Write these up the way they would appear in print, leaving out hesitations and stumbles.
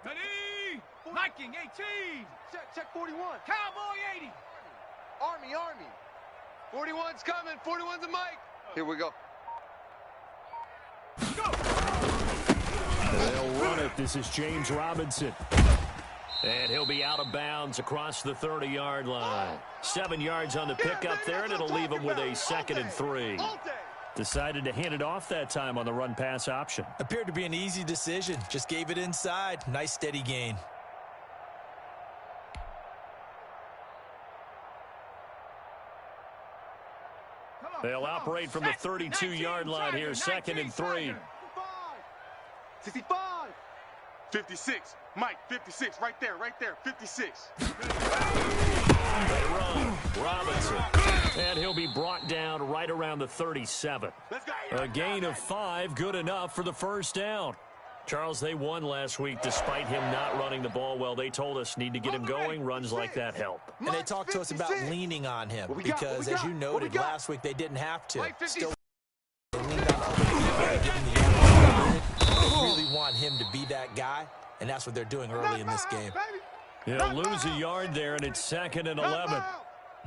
Ready? Viking 18. Check 41. Cowboy 80. Army. 41's coming. 41's a mic. Here we go. Go. They'll run it. This is James Robinson. And he'll be out of bounds across the 30-yard line. 7 yards on the pickup there, and it'll leave him with a 2nd and 3. Decided to hand it off that time on the run-pass option. Appeared to be an easy decision. Just gave it inside. Nice steady gain. They'll operate from the 32-yard line here, 2nd and 3. 65. 56. Mike, 56. Right there. 56. They run. Robinson. And he'll be brought down right around the 37. A gain of 5, good enough for the first down. Charles, they won last week despite him not running the ball well. They told us need to get him going. Runs like that help. And they talked to us about leaning on him because, as you noted, last week they didn't have to. Still, they leaned on other people, giving the They really want him to be that guy, and that's what they're doing early in this game. He'll lose a yard there, and it's 2nd and 11.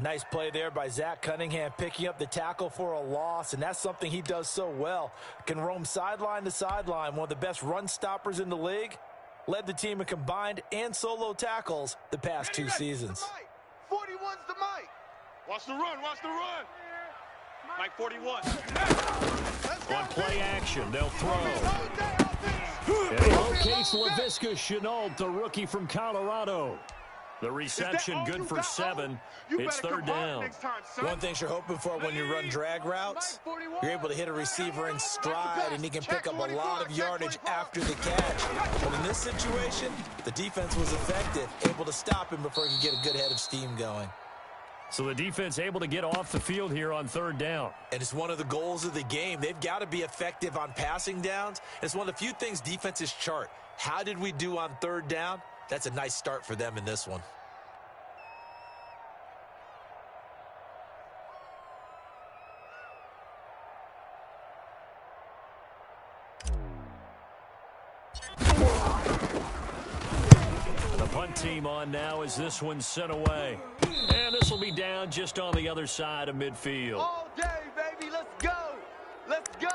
Nice play there by Zach Cunningham, picking up the tackle for a loss, and that's something he does so well. Can roam sideline to sideline, one of the best run stoppers in the league. Led the team in combined and solo tackles the past 2 seasons. 41's the mic. Watch the run. Mike 41. On play action, they'll throw. And he locates Laviska Shenault, the rookie from Colorado. The reception good for 7. It's 3rd down. One thing you're hoping for when you run drag routes, you're able to hit a receiver in stride, and he can pick up a lot of yardage after the catch. But in this situation, the defense was effective, able to stop him before he could get a good head of steam going. So the defense able to get off the field here on 3rd down. And it's one of the goals of the game. They've got to be effective on passing downs. It's one of the few things defenses chart. How did we do on 3rd down? That's a nice start for them in this one. The punt team on now as this one's sent away. And this will be down just on the other side of midfield. All day, baby. Let's go. Let's go.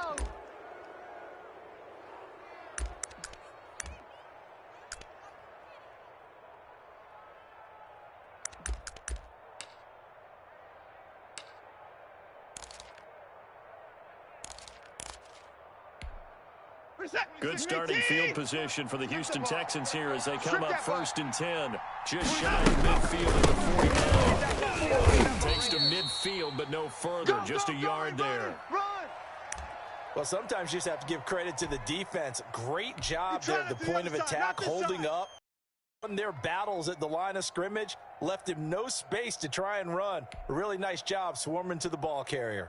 Good starting field position for the Houston Texans here as they come up 1st and 10. Just shy of midfield at the 49. Takes to midfield, but no further. Just a yard there. Well, sometimes you just have to give credit to the defense. Great job there at the point of attack, holding up. Won their battles at the line of scrimmage, left him no space to try and run. A really nice job swarming to the ball carrier.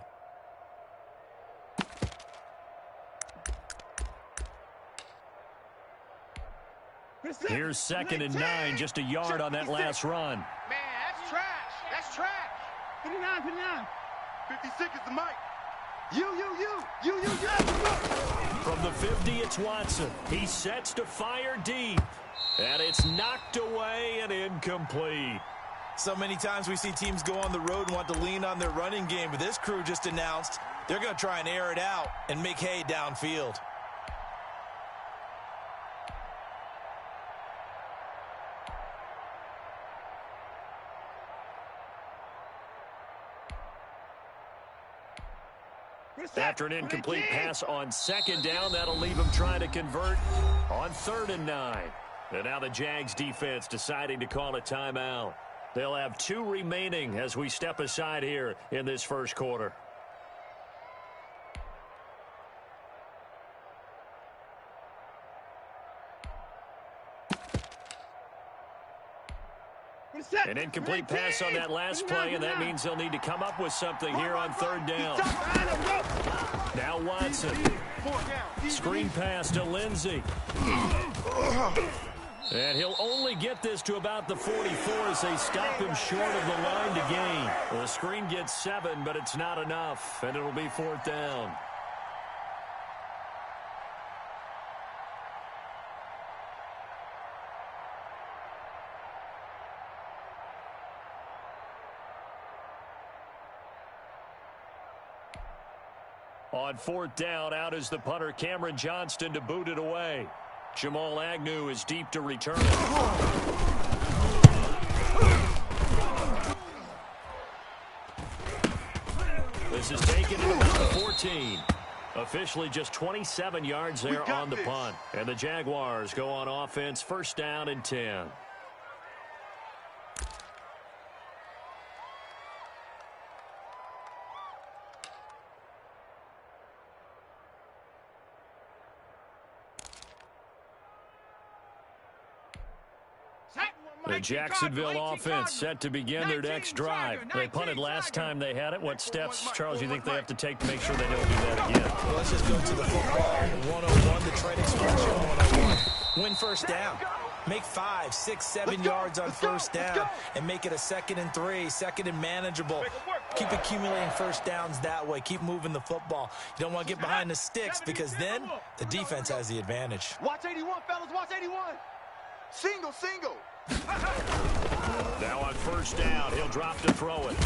Here's 2nd and 9, just a yard on that last run. Man, that's trash. That's trash. 59. 56 is the mic. You. From the 50, it's Watson. He sets to fire deep. And it's knocked away and incomplete. So many times we see teams go on the road and want to lean on their running game, but this crew just announced they're going to try and air it out and make hay downfield. After an incomplete pass on 2nd down, that'll leave him trying to convert on 3rd and 9. And now the Jags defense deciding to call a timeout. They'll have 2 remaining as we step aside here in this first quarter. An incomplete pass on that last play, and that means they'll need to come up with something here on 3rd down. Now Watson. Screen pass to Lindsey. And he'll only get this to about the 44 as they stop him short of the line to gain. The screen gets 7, but it's not enough, and it'll be 4th down. On fourth down, out is the punter, Cameron Johnston, to boot it away. Jamal Agnew is deep to return it. This is taken to about 14. Officially just 27 yards there on the punt. And the Jaguars go on offense, first down and 10. The Jacksonville offense set to begin their next drive. They punted last time they had it. What steps, Charles, you think they have to take to make sure they don't do that again? Well, let's just go to the football 101, the trade expression 101. Win first down. Make 5, 6, 7 yards on first down and make it a 2nd and 3, 2nd and manageable. Keep accumulating first downs that way. Keep moving the football. You don't want to get behind the sticks because then the defense has the advantage. Watch 81, fellas. Watch 81. Single, single. Now on first down, he'll drop to throw it.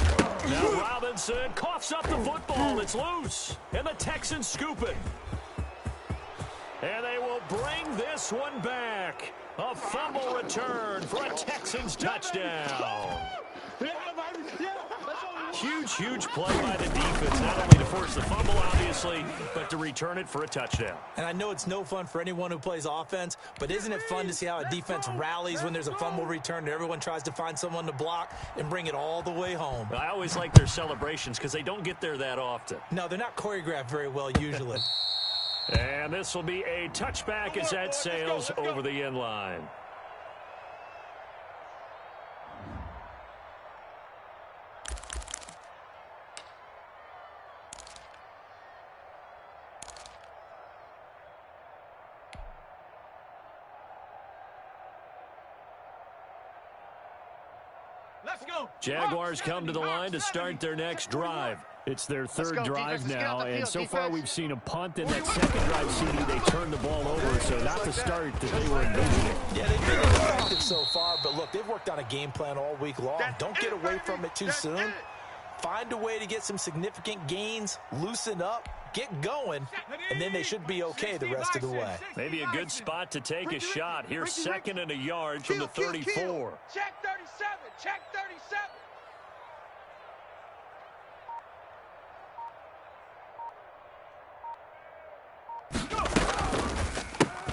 Now Robinson coughs up the football. It's loose. And the Texans scoop it. And they will bring this one back. A fumble return for a Texans touchdown. Huge, huge play by the defense, not only to force the fumble, obviously, but to return it for a touchdown. And I know it's no fun for anyone who plays offense, but isn't it fun to see how a defense rallies when there's a fumble return and everyone tries to find someone to block and bring it all the way home? I always like their celebrations because they don't get there that often. No, they're not choreographed very well usually. And this will be a touchback as that sails over the end line. Jaguars come to the line to start their next drive. It's their third drive now, and so far we've seen a punt in that second drive, CD. They turned the ball over, so not the start that they were envisioning. Yeah, they've been effective so far, but look, they've worked on a game plan all week long. Don't get away from it too soon. Find a way to get some significant gains, loosen up, get going, and then they should be okay the rest of the way. Maybe a good spot to take a shot. Here's 2nd and a yard from the 34. Check 37. Check 37.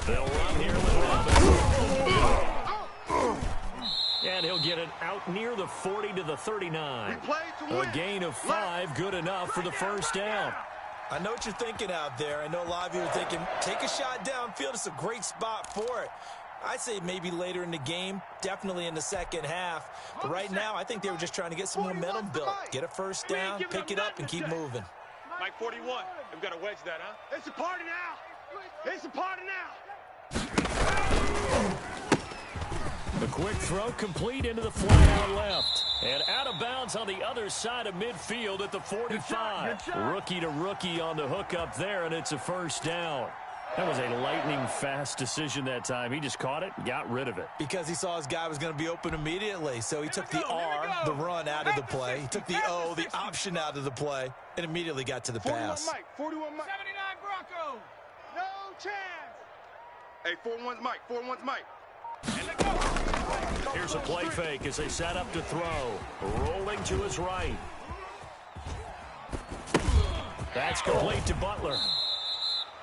They'll run here with Robinson. And he'll get it out near the 40 to the 39. A gain of 5, good enough for the first down. I know what you're thinking out there. I know a lot of you are thinking, take a shot downfield. It's a great spot for it. I'd say maybe later in the game, definitely in the second half. But right now, I think they were just trying to get some momentum built. Get a first down, pick it up, and keep moving. Mike 41. We've got to wedge that, huh? It's a party now. It's a party now. The quick throw complete into the flat out left. And out of bounds on the other side of midfield at the 45. Rookie to rookie on the hook up there, and it's a first down. That was a lightning-fast decision that time. He just caught it and got rid of it. Because he saw his guy was going to be open immediately. So he took the R, the run, out of the play. He took the O, the option, out of the play, and immediately got to the pass. 41 Mike. 79 Bronco. No chance. Hey, 41's Mike. 41's Mike. Here's a play fake as they set up to throw. Rolling to his right. That's complete to Butler.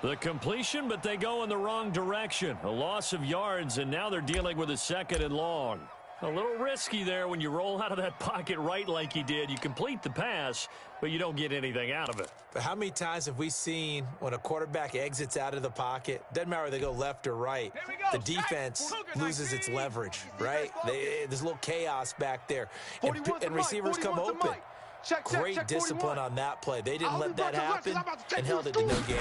The completion, but they go in the wrong direction. A loss of yards, and now they're dealing with a 2nd and long. A little risky there when you roll out of that pocket right like he did. You complete the pass, but you don't get anything out of it. But how many times have we seen when a quarterback exits out of the pocket, doesn't matter whether they go left or right, the defense loses its leverage, right? There's a little chaos back there, and receivers come open. Great discipline on that play. They didn't let that happen and held it to no gain.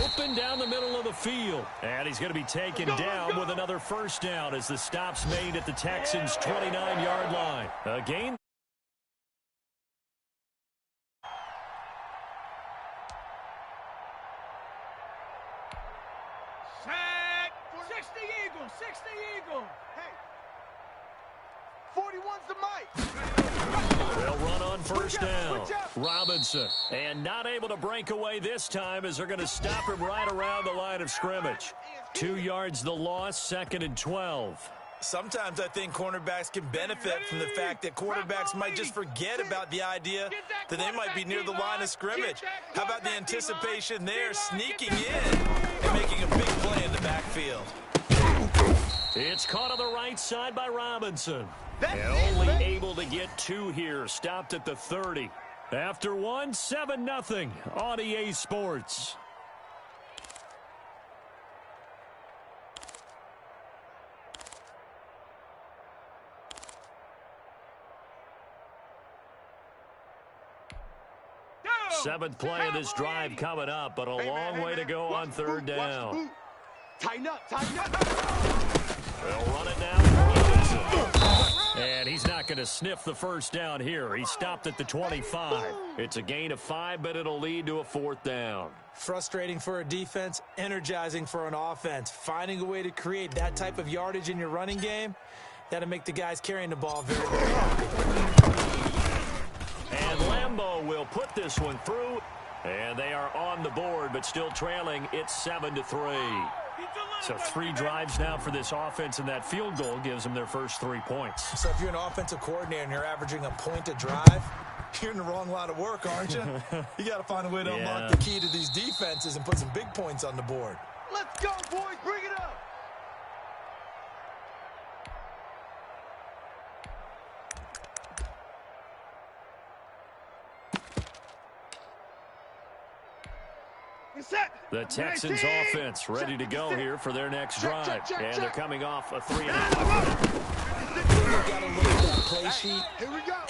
Open down the middle of the field. And he's going to be taken down with another first down as the stop's made at the Texans' 29-yard line. A gain. Set. 60 Eagle. 60 Eagle. 41's the mic. They'll run on first down. Robinson. And not able to break away this time as they're going to stop him right around the line of scrimmage. 2 yards the loss, 2nd and 12. Sometimes I think cornerbacks can benefit from the fact that quarterbacks might just forget about the idea that they might be near the line of scrimmage. How about the anticipation there, sneaking in and making a big play in the backfield? It's caught on the right side by Robinson. And only able to get 2 here, stopped at the 30. After 1, 7-0 on EA Sports. Seventh play of this drive coming up, but a long way to go on 3rd down. Tighten up, tighten up. They'll run it down. Robinson. And he's not going to sniff the first down here. He stopped at the 25. It's a gain of 5, but it'll lead to a 4th down. Frustrating for a defense, energizing for an offense. Finding a way to create that type of yardage in your running game, that'll make the guys carrying the ball very, very happy. And Lambeau will put this one through. And they are on the board, but still trailing. It's 7-3. So 3 drives now for this offense, and that field goal gives them their first 3 points. So if you're an offensive coordinator and you're averaging a point a drive, you're in the wrong line of work, aren't you? You got to find a way to unlock the key to these defenses and put some big points on the board. Let's go, boys. Bring it up. The Texans offense ready to go here for their next drive. And they're coming off a 3-and-out. You've got to look at that play sheet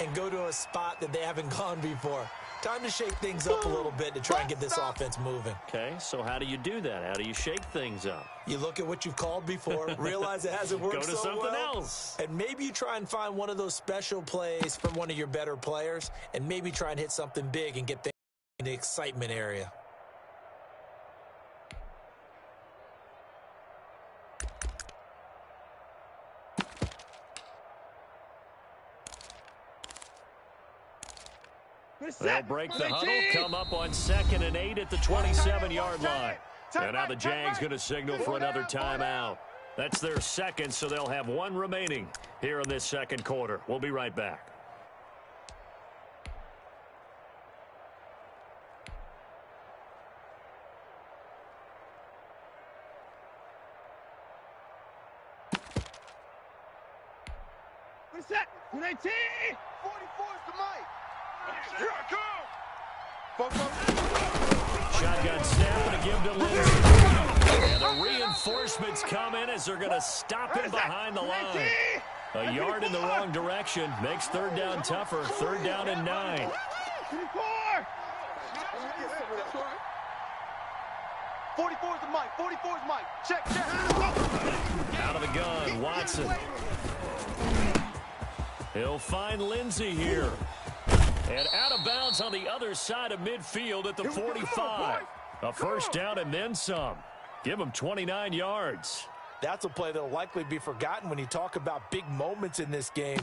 and go to a spot that they haven't gone before. Time to shake things up a little bit to try and get this offense moving. Okay, so how do you do that? How do you shake things up? You look at what you've called before, realize it hasn't worked Go to so something well, else. and maybe you try and find one of those special plays from one of your better players, and maybe try and hit something big and get things in the excitement area. They'll break the huddle, come up on 2nd and 8 at the 27-yard line. And now the Jags going to signal for another timeout. That's their 2nd, so they'll have 1 remaining here in this 2nd quarter. We'll be right back. What is that? 19! 44's the mic. Here I come! Shotgun snap and a give to Lindsey. And the reinforcements come in as they're going to stop him behind the line. A yard in the wrong direction makes 3rd down tougher. 3rd down and 9. 44's the mic. 44's mic. Check. Out of the gun, Watson. He'll find Lindsey here. And out of bounds on the other side of midfield at the 45. A first down and then some. Give him 29 yards. That's a play that will likely be forgotten when you talk about big moments in this game.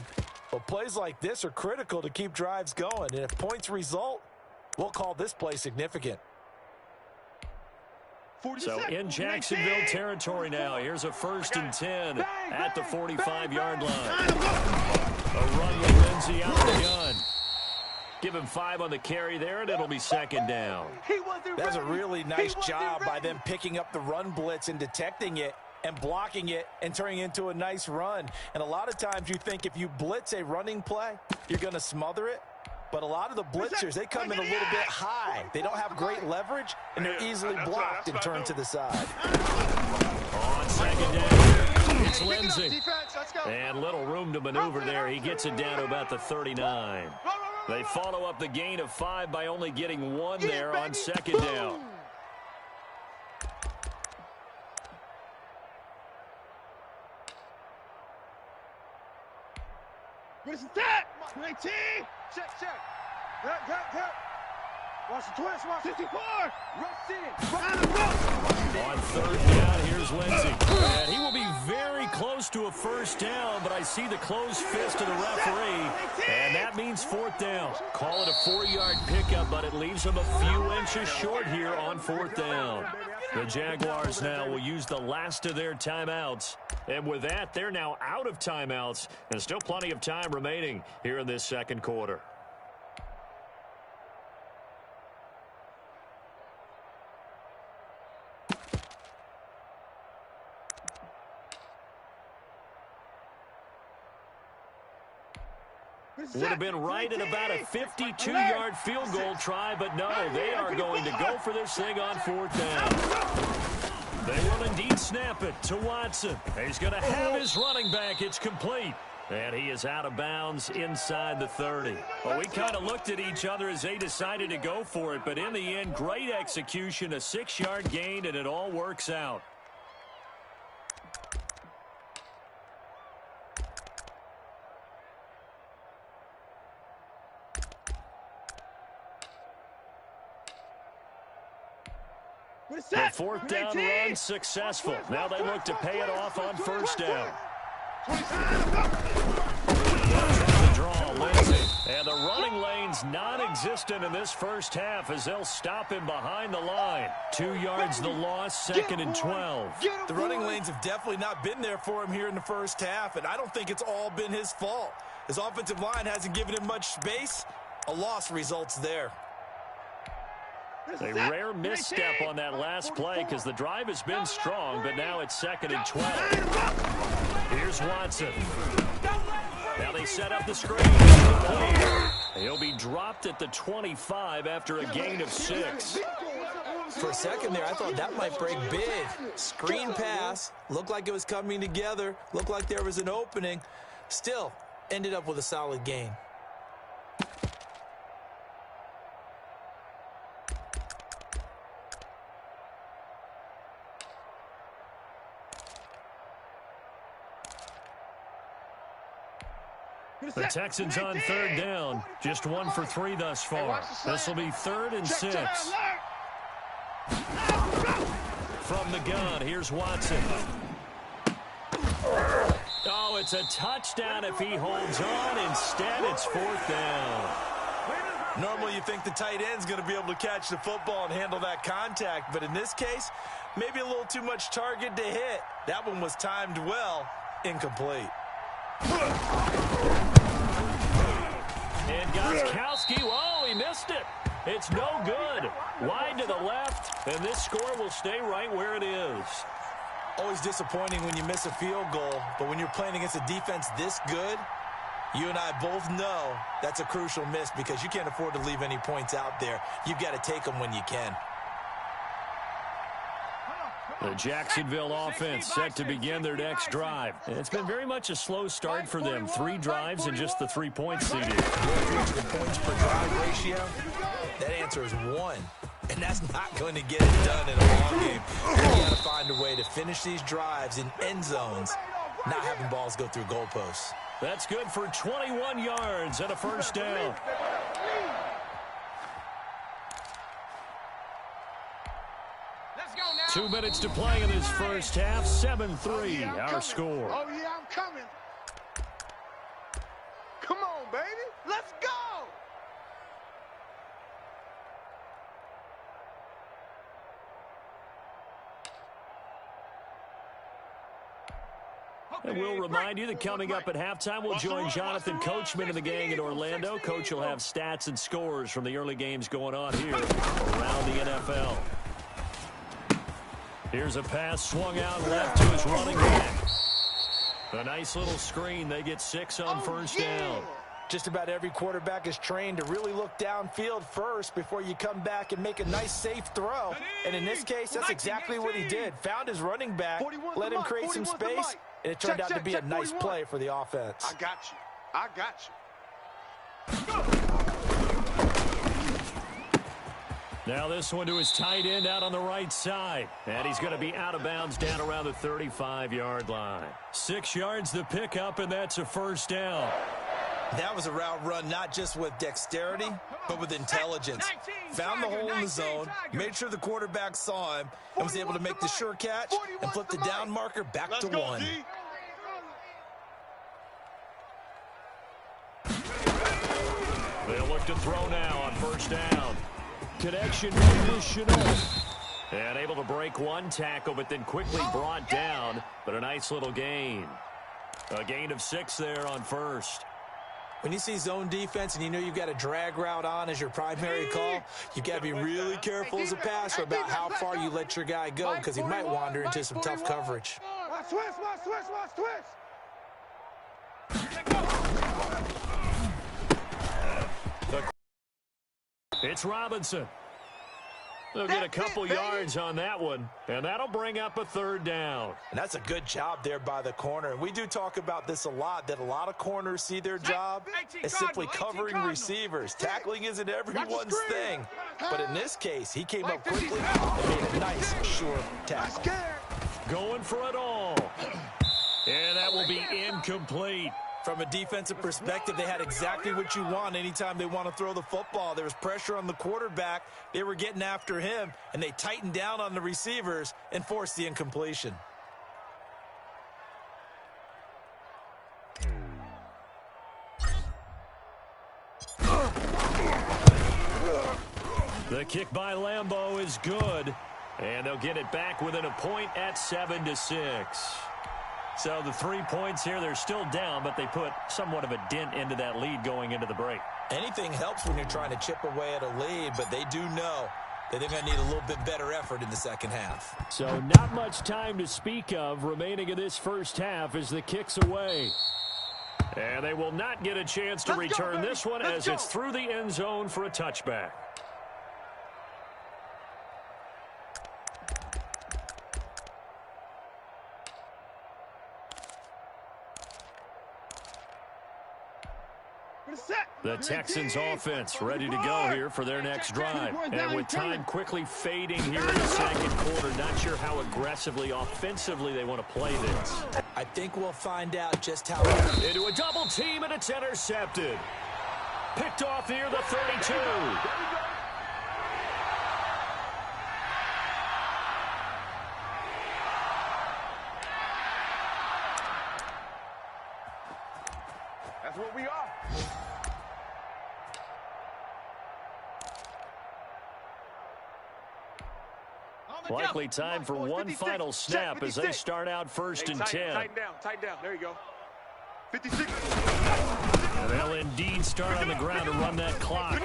But plays like this are critical to keep drives going. And if points result, we'll call this play significant. So in Jacksonville territory now. Here's a 1st and 10 at the 45-yard line. A run with Lindsey out of the gun. Give him 5 on the carry there, and it'll be 2nd down. That's a really nice job by them picking up the run blitz and detecting it and blocking it and turning it into a nice run. And a lot of times you think if you blitz a running play, you're going to smother it. But a lot of the blitzers, they come in a little bit high. They don't have great leverage, and they're easily blocked and turned to the side. On 2nd down, it's Lindsey. And little room to maneuver there. He gets it down to about the 39. They follow up the gain of 5 by only getting 1 there on 2nd down. What is that? 19! Check. Hurt. Watch the twist, watch 54! Rush in! On 3rd down, here's Lindsey. And he will be very close to a first down, but I see the closed fist of the referee, and that means fourth down. Call it a 4-yard pickup, but it leaves them a few inches short here on fourth down. The Jaguars now will use the last of their timeouts. And with that, they're now out of timeouts, and still plenty of time remaining here in this second quarter. Would have been right at about a 52-yard field goal try, but no, they are going to go for this thing on fourth down. They will indeed snap it to Watson. He's going to have his running back. It's complete. And he is out of bounds inside the 30. Well, we kind of looked at each other as they decided to go for it, but in the end, great execution, a 6-yard gain, and it all works out. The fourth down run successful. Now they look to pay it off on first down. Draw Lindsay. And the running lane's non-existent in this first half as they'll stop him behind the line. 2 yards the loss, 2nd and 12. The running lanes have definitely not been there for him here in the first half, and I don't think it's all been his fault. His offensive line hasn't given him much space. A loss results there. A rare misstep on that last play because the drive has been strong, but now it's 2nd and 12. Here's Watson. Now they set up the screen. He'll be dropped at the 25 after a gain of 6. For a second there, I thought that might break big. Screen pass. Looked like it was coming together. Looked like there was an opening. Still, ended up with a solid gain. The Texans on third down. Just 1 for 3 thus far. This will be 3rd and 6. From the gun, here's Watson. Oh, it's a touchdown if he holds on. Instead, it's 4th down. Normally, you think the tight end's going to be able to catch the football and handle that contact, but in this case, maybe a little too much target to hit. That one was timed well, incomplete. And Gostkowski, whoa, he missed it. It's no good. Wide to the left, and this score will stay right where it is. Always disappointing when you miss a field goal, but when you're playing against a defense this good, you and I both know that's a crucial miss because you can't afford to leave any points out there. You've got to take them when you can. The Jacksonville offense set to begin their next drive. It's been very much a slow start for them. 3 drives and just the 3-point seeded. The points per drive ratio, that answer is 1. And that's not going to get it done in a long game. You got to find a way to finish these drives in end zones, not having balls go through goalposts. That's good for 21 yards and a first down. Let's go now. 2 minutes to play in this first half. 7-3, our score. Oh, yeah, I'm coming. Come on, baby. Let's go. And we'll remind you that coming up at halftime, we'll join Jonathan Coachman and the gang in Orlando. Coach will have stats and scores from the early games going on here around the NFL. Here's a pass swung out left to his running back. A nice little screen. They get 6 on first down. Just about every quarterback is trained to really look downfield first before you come back and make a nice, safe throw. And in this case, that's exactly what he did. Found his running back, let him create some space, and it turned out to be a nice play for the offense. I got you. I got you. Now this one to his tight end out on the right side. And he's going to be out of bounds down around the 35-yard line. 6 yards the pickup, and that's a first down. That was a route run not just with dexterity, but with intelligence. Found the hole in the zone, made sure the quarterback saw him, and was able to make the sure catch and flip the down marker back to 1. Swift to throw now on first down. Connection made with Chanel. And able to break one tackle, but then quickly brought down. But a nice little gain. A gain of 6 there on first. When you see zone defense and you know you've got a drag route on as your primary call, you've got to be really careful as a passer about how far you let your guy go because he might wander into some tough coverage. Watch twist, watch twist, watch twist. It's Robinson. They'll get a couple yards on that one, and that'll bring up a third down. And that's a good job there by the corner. And we do talk about this a lot, that a lot of corners see their job as simply covering receivers. Tackling isn't everyone's thing. But in this case, he came up quickly and made a nice, sure tackle. Going for it all. And that will be incomplete. From a defensive perspective, they had exactly what you want anytime they want to throw the football. There was pressure on the quarterback. They were getting after him, and they tightened down on the receivers and forced the incompletion. The kick by Lambeau is good, and they'll get it back within a point at 7-6. So the 3 points here, they're still down, but they put somewhat of a dent into that lead going into the break. Anything helps when you're trying to chip away at a lead, but they do know that they're going to need a little bit better effort in the second half. So not much time to speak of remaining in this first half as the kick's away. And they will not get a chance to return this one as it's through the end zone for a touchback. The Texans offense ready to go here for their next drive. And with time quickly fading here in the second quarter, not sure how aggressively, offensively they want to play this. I think we'll find out just how. Into a double team, and it's intercepted. Picked off near the 32. That's what we are. Likely time for one final snap as they start out first and 10. Tighten down. There you go. 56. They'll indeed start on the ground to run that clock.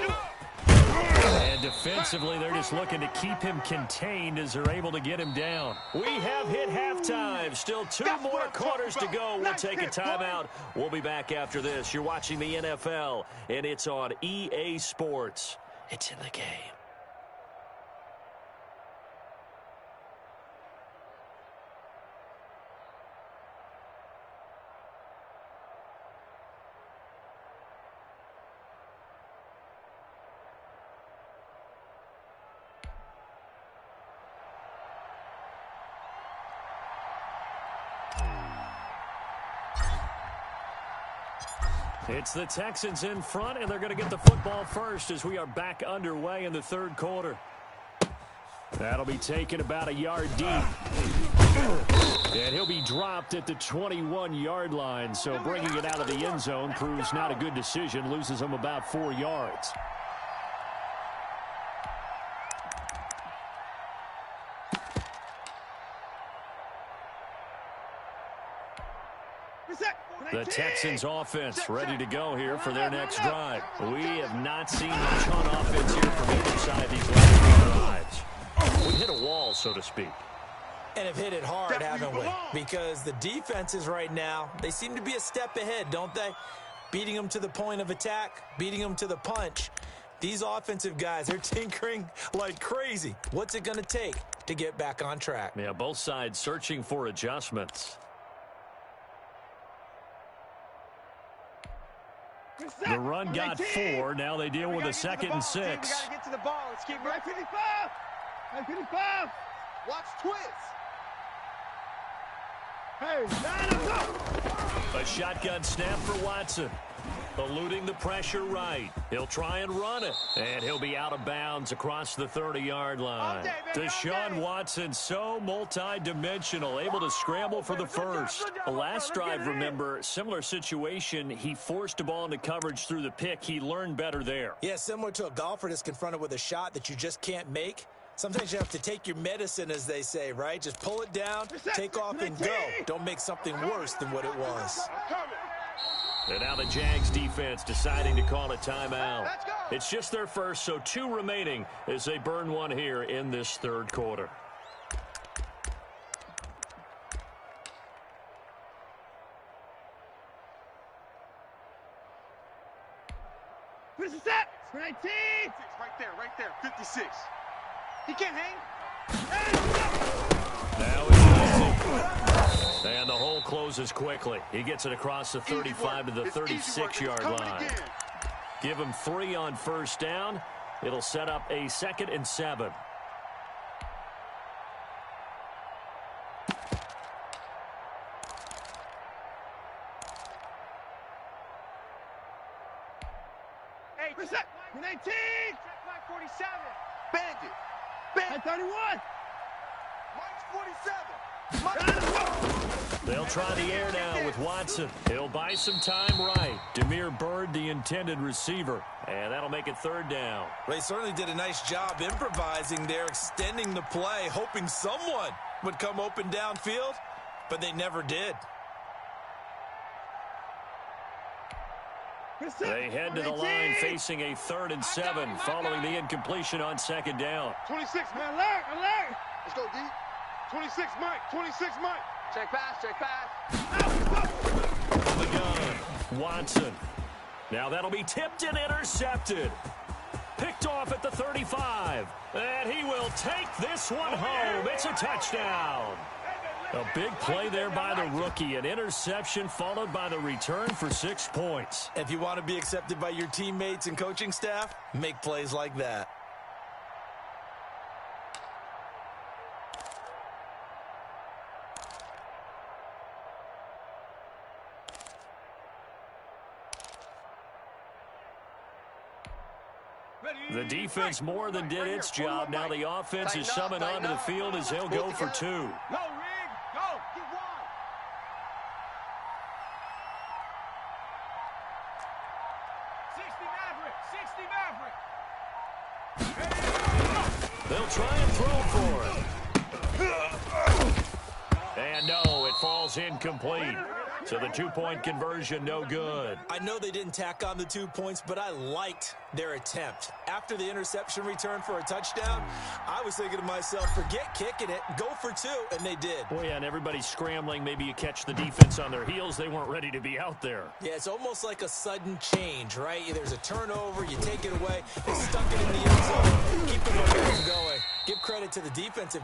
And defensively, they're just looking to keep him contained as they're able to get him down. We have hit halftime. Still 2 more quarters to go. We'll take a timeout. We'll be back after this. You're watching the NFL, and it's on EA Sports. It's in the game. It's the Texans in front, and they're going to get the football first as we are back underway in the third quarter. That'll be taken about a yard deep. And he'll be dropped at the 21-yard line, so bringing it out of the end zone proves not a good decision, loses him about 4 yards. The Texans offense ready to go here for their next drive. We have not seen much on offense here from either side these last 2 drives. We hit a wall, so to speak. And have hit it hard, haven't we? Because the defenses right now, they seem to be a step ahead, don't they? Beating them to the point of attack, beating them to the punch. These offensive guys, they're tinkering like crazy. What's it going to take to get back on track? Yeah, both sides searching for adjustments. The run got 4. Now they deal with a 2nd and 6. We got to get to the ball. Let's keep right 55. Right 55. Watch twist. Hey, line us up. A shotgun snap for Watson. Eluding the pressure right. He'll try and run it. And he'll be out of bounds across the 30-yard line. Deshaun Watson, so multi-dimensional, able to scramble for the first. The last drive, remember, similar situation. He forced a ball into coverage through the pick. He learned better there. Yeah, similar to a golfer that's confronted with a shot that you just can't make. Sometimes you have to take your medicine, as they say, right? Just pull it down, take off, and go. Don't make something worse than what it was. And now the Jags defense deciding to call a timeout. It's just their first, so 2 remaining as they burn one here in this third quarter. Where's the set? 19! Right there, 56. He can't hang. Now it's easy. And the hole closes quickly. He gets it across the 35 to the 36-yard line. Give him 3 on first down. It'll set up a 2nd and 7. Hey, reset. 19. Check my 47. Bandit. At 31. Mike's 47. They'll try the air now with Watson. He'll buy some time right. Demir Bird, the intended receiver. And that'll make it 3rd down. They certainly did a nice job improvising there, extending the play, hoping someone would come open downfield, but they never did. They head to the line facing a 3rd and 7 following the incompletion on 2nd down. 26, man. Alert. Let's go, D. 26, Mike. 26, Mike. Check pass. From the gun, Watson. Now that'll be tipped and intercepted. Picked off at the 35. And he will take this one home. It's a touchdown. A big play there by the rookie. An interception followed by the return for 6 points. If you want to be accepted by your teammates and coaching staff, make plays like that. The defense more than did its job. Now the offense is summoned onto the field as they'll go for 2. Go, Rig. Go. Get wide. 60 Maverick. They'll try and throw for it. And no, it falls incomplete. So the 2-point conversion, no good. I know they didn't tack on the 2 points, but I liked their attempt. After the interception return for a touchdown, I was thinking to myself, forget kicking it, go for 2, and they did. Well, yeah, and everybody's scrambling. Maybe you catch the defense on their heels. They weren't ready to be out there. Yeah, it's almost like a sudden change, right? There's a turnover, you take it away, they stuck it in the end zone, keep the momentum going. Give credit to the defensive